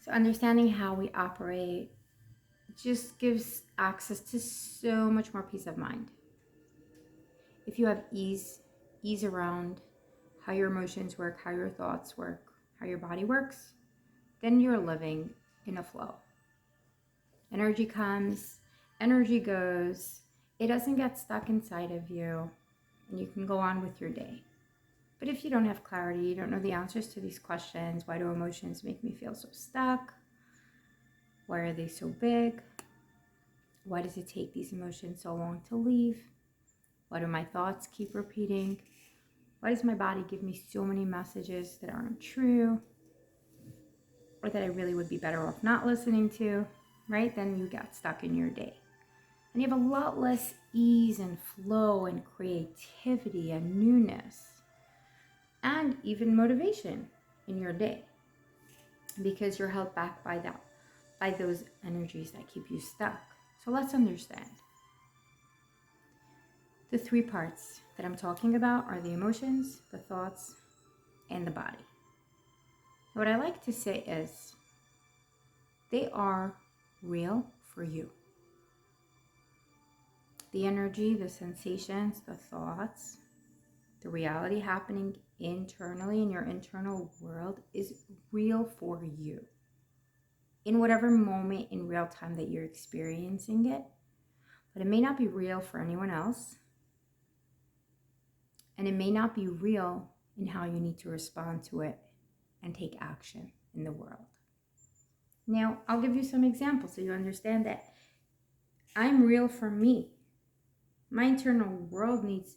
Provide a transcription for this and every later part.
So understanding how we operate just gives access to so much more peace of mind. If you have ease around how your emotions work, how your thoughts work, how your body works, then you're living in a flow. Energy comes, energy goes. It doesn't get stuck inside of you, and you can go on with your day. But if you don't have clarity, you don't know the answers to these questions, why do emotions make me feel so stuck? Why are they so big? Why does it take these emotions so long to leave? Why do my thoughts keep repeating? Why does my body give me so many messages that aren't true or that I really would be better off not listening to, right? Then you get stuck in your day. And you have a lot less ease and flow and creativity and newness and even motivation in your day because you're held back by those energies that keep you stuck. So let's understand. The three parts that I'm talking about are the emotions, the thoughts, and the body. What I like to say is they are real for you. The energy, the sensations, the thoughts, the reality happening internally in your internal world is real for you. In whatever moment in real time that you're experiencing it, but it may not be real for anyone else. And it may not be real in how you need to respond to it and take action in the world. Now, I'll give you some examples so you understand that I'm real for me. My internal world needs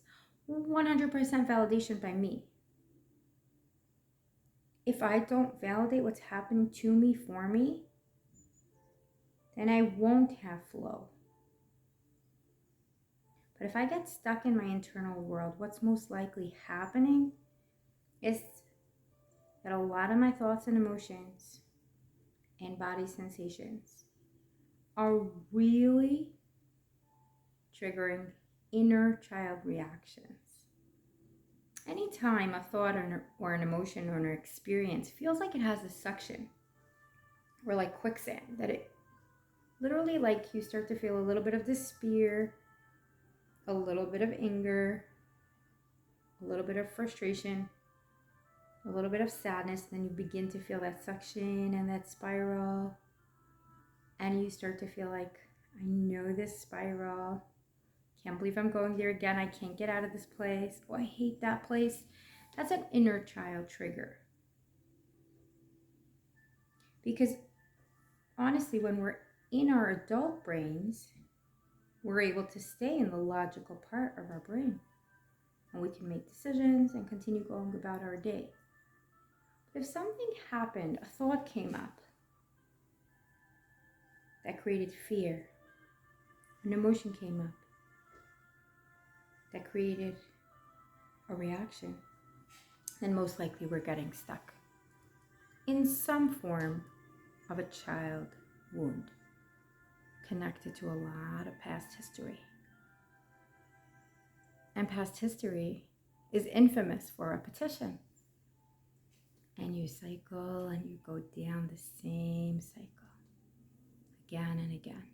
100% validation by me. If I don't validate what's happening to me for me, then I won't have flow. But if I get stuck in my internal world, what's most likely happening is that a lot of my thoughts and emotions and body sensations are really triggering inner child reactions. Anytime a thought or an emotion or an experience feels like it has a suction or like quicksand, that it literally, like, you start to feel a little bit of despair, a little bit of anger, a little bit of frustration, a little bit of sadness, then you begin to feel that suction and that spiral, and you start to feel like, I know this spiral, can't believe I'm going there again, I can't get out of this place, oh, I hate that place. That's an inner child trigger. Because honestly, when we're in our adult brains, we're able to stay in the logical part of our brain, and we can make decisions and continue going about our day. But if something happened, a thought came up that created fear, an emotion came up that created a reaction, then most likely we're getting stuck in some form of a child wound connected to a lot of past history. And past history is infamous for repetition. And you cycle and you go down the same cycle again and again.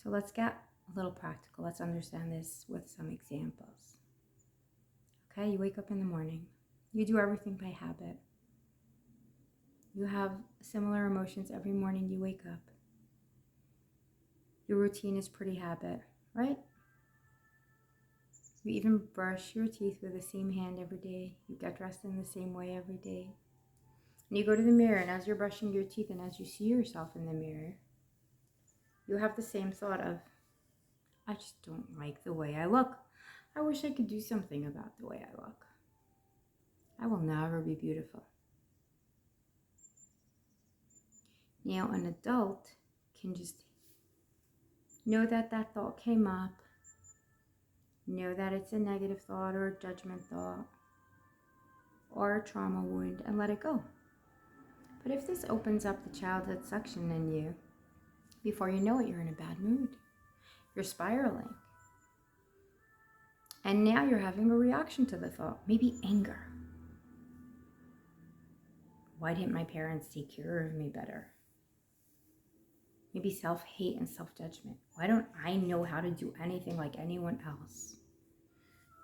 So let's get a little practical. Let's understand this with some examples. Okay, you wake up in the morning. You do everything by habit. You have similar emotions every morning you wake up. Your routine is pretty habit, right? You even brush your teeth with the same hand every day. You get dressed in the same way every day. And you go to the mirror, and as you're brushing your teeth and as you see yourself in the mirror, you have the same thought of, I just don't like the way I look. I wish I could do something about the way I look. I will never be beautiful. Now, an adult can just know that that thought came up, know that it's a negative thought or a judgment thought or a trauma wound, and let it go. But if this opens up the childhood suction in you, before you know it, you're in a bad mood. You're spiraling. And now you're having a reaction to the thought, maybe anger. Why didn't my parents take care of me better? Maybe self-hate and self-judgment. Why don't I know how to do anything like anyone else?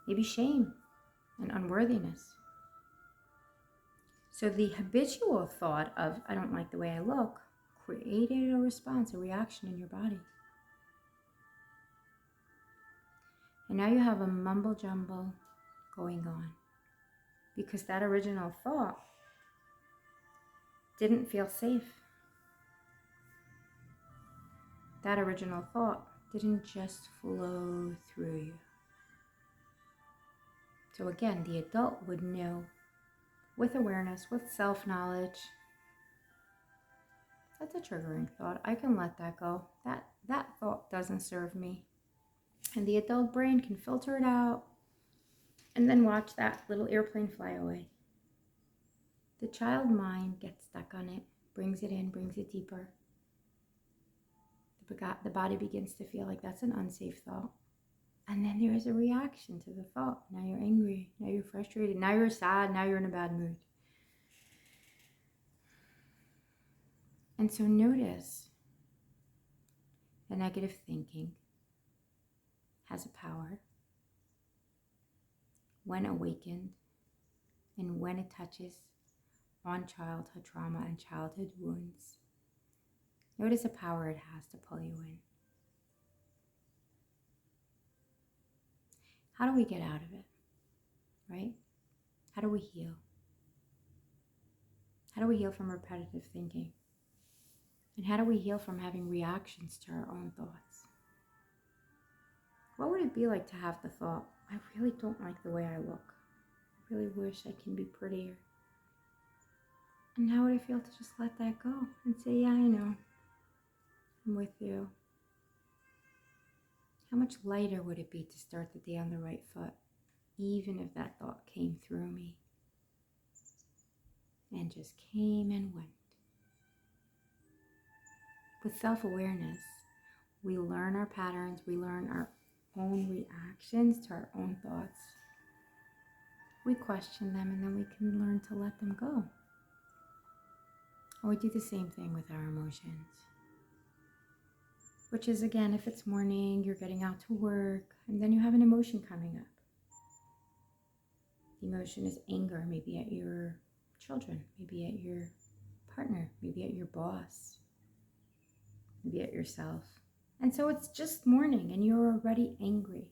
Maybe shame and unworthiness. So the habitual thought of, I don't like the way I look, created a response, a reaction in your body. And now you have a mumble jumble going on because that original thought didn't feel safe. That original thought didn't just flow through you. So again, the adult would know with awareness, with self-knowledge, that's a triggering thought. I can let that go. That thought doesn't serve me. And the adult brain can filter it out and then watch that little airplane fly away. The child mind gets stuck on it, brings it in, brings it deeper. The body begins to feel like that's an unsafe thought. And then there is a reaction to the thought. Now you're angry, now you're frustrated, now you're sad, now you're in a bad mood. And so notice the negative thinking has a power when awakened and when it touches on childhood trauma and childhood wounds. Notice the power it has to pull you in. How do we get out of it, right? How do we heal? How do we heal from repetitive thinking? And how do we heal from having reactions to our own thoughts? What would it be like to have the thought, I really don't like the way I look. I really wish I can be prettier. And how would it feel to just let that go and say, yeah, I know. I'm with you. How much lighter would it be to start the day on the right foot, even if that thought came through me and just came and went? With self-awareness, we learn our patterns, we learn our own reactions to our own thoughts. We question them and then we can learn to let them go. Or we do the same thing with our emotions. Which is, again, if it's morning, you're getting out to work, and then you have an emotion coming up. The emotion is anger, maybe at your children, maybe at your partner, maybe at your boss, maybe at yourself. And so it's just morning and you're already angry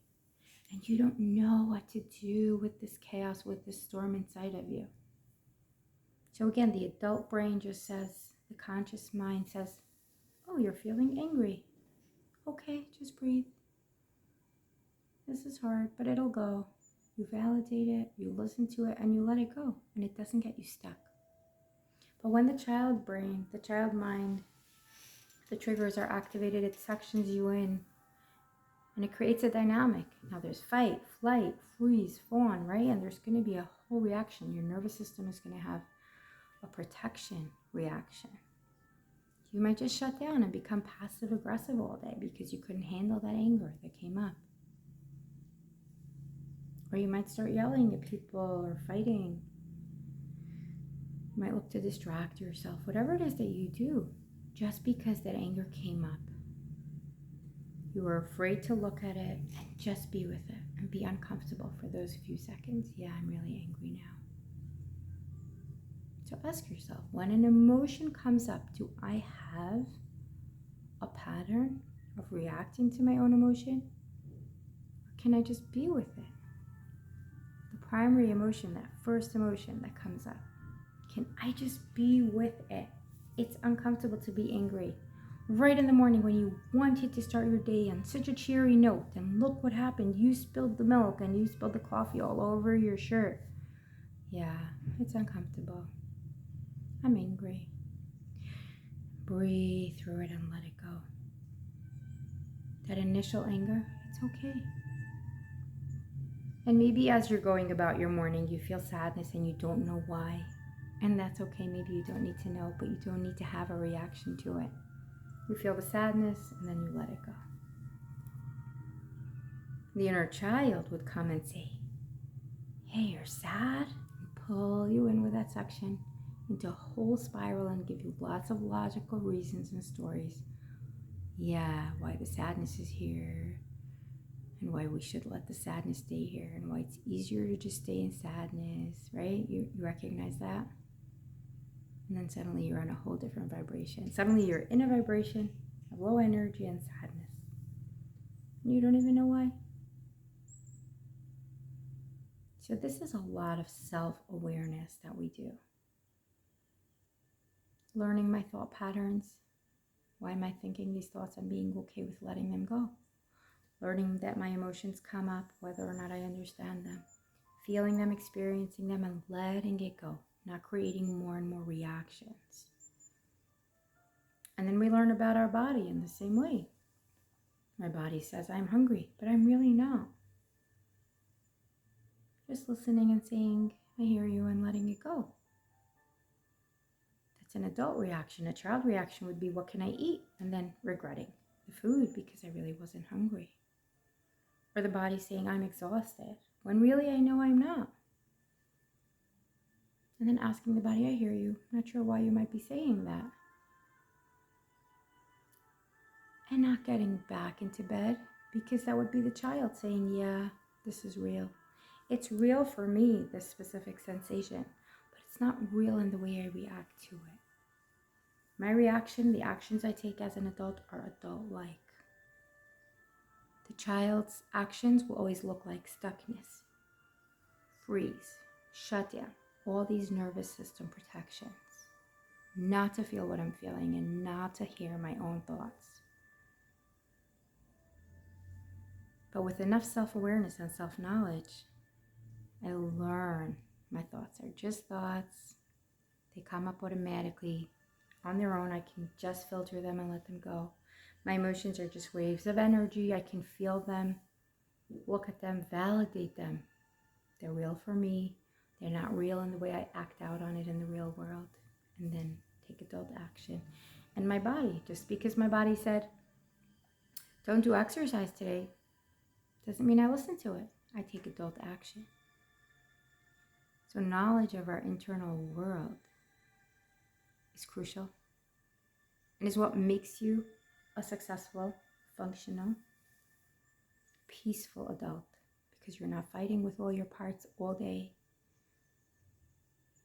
and you don't know what to do with this chaos, with this storm inside of you. So again, the adult brain just says, the conscious mind says, oh, you're feeling angry. Okay, just breathe. This is hard, but it'll go. You validate it, you listen to it, and you let it go, and it doesn't get you stuck. But when the child brain, the child mind, the triggers are activated, it suctions you in, and it creates a dynamic. Now there's fight, flight, freeze, fawn, right? And there's going to be a whole reaction. Your nervous system is going to have a protection reaction. You might just shut down and become passive aggressive all day because you couldn't handle that anger that came up. Or you might start yelling at people or fighting. You might look to distract yourself. Whatever it is that you do, just because that anger came up, you were afraid to look at it and just be with it and be uncomfortable for those few seconds. Yeah, I'm really angry now. So ask yourself, when an emotion comes up, do I have a pattern of reacting to my own emotion? Or can I just be with it? The primary emotion, that first emotion that comes up, can I just be with it? It's uncomfortable to be angry. Right in the morning when you wanted to start your day on such a cheery note, and look what happened. You spilled the milk and you spilled the coffee all over your shirt. Yeah, it's uncomfortable. I'm angry. Breathe through it and let it go. That initial anger, it's okay. And maybe as you're going about your morning, you feel sadness and you don't know why. And that's okay. Maybe you don't need to know, but you don't need to have a reaction to it. You feel the sadness and then you let it go. The inner child would come and say, hey, you're sad, and pull you in with that suction. into a whole spiral and give you lots of logical reasons and stories. Yeah, why the sadness is here, and why we should let the sadness stay here, and why it's easier to just stay in sadness, right? You recognize that? And then suddenly you're on a whole different vibration. Suddenly you're in a vibration of low energy and sadness. And you don't even know why. So this is a lot of self-awareness that we do. Learning my thought patterns. Why am I thinking these thoughts? I'm being okay with letting them go. Learning that my emotions come up, whether or not I understand them. Feeling them, experiencing them, and letting it go. Not creating more and more reactions. And then we learn about our body in the same way. My body says I'm hungry, but I'm really not. Just listening and saying, I hear you, and letting it go. That's an adult reaction. A child reaction would be, what can I eat? And then regretting the food because I really wasn't hungry. Or the body saying, I'm exhausted, when really I know I'm not. And then asking the body, I hear you. I'm not sure why you might be saying that. And not getting back into bed, because that would be the child saying, yeah, this is real. It's real for me, this specific sensation, but it's not real in the way I react to it. My reaction, the actions I take as an adult are adult-like. The child's actions will always look like stuckness, freeze, shut down, all these nervous system protections. Not to feel what I'm feeling and not to hear my own thoughts. But with enough self-awareness and self-knowledge, I learn my thoughts are just thoughts. They come up automatically. On their own, I can just filter them and let them go. My emotions are just waves of energy. I can feel them, look at them, validate them. They're real for me. They're not real in the way I act out on it in the real world. And then take adult action. And my body, just because my body said, don't do exercise today, doesn't mean I listen to it. I take adult action. So knowledge of our internal world is crucial and is what makes you a successful, functional, peaceful adult, because you're not fighting with all your parts all day.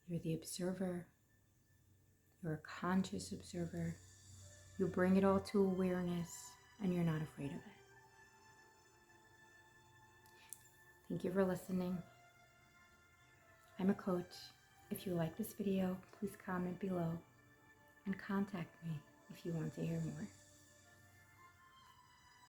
You're the observer. You're a conscious observer. You bring it all to awareness and you're not afraid of it. Thank you for listening. I'm a coach. If you like this video, please comment below and contact me if you want to hear more.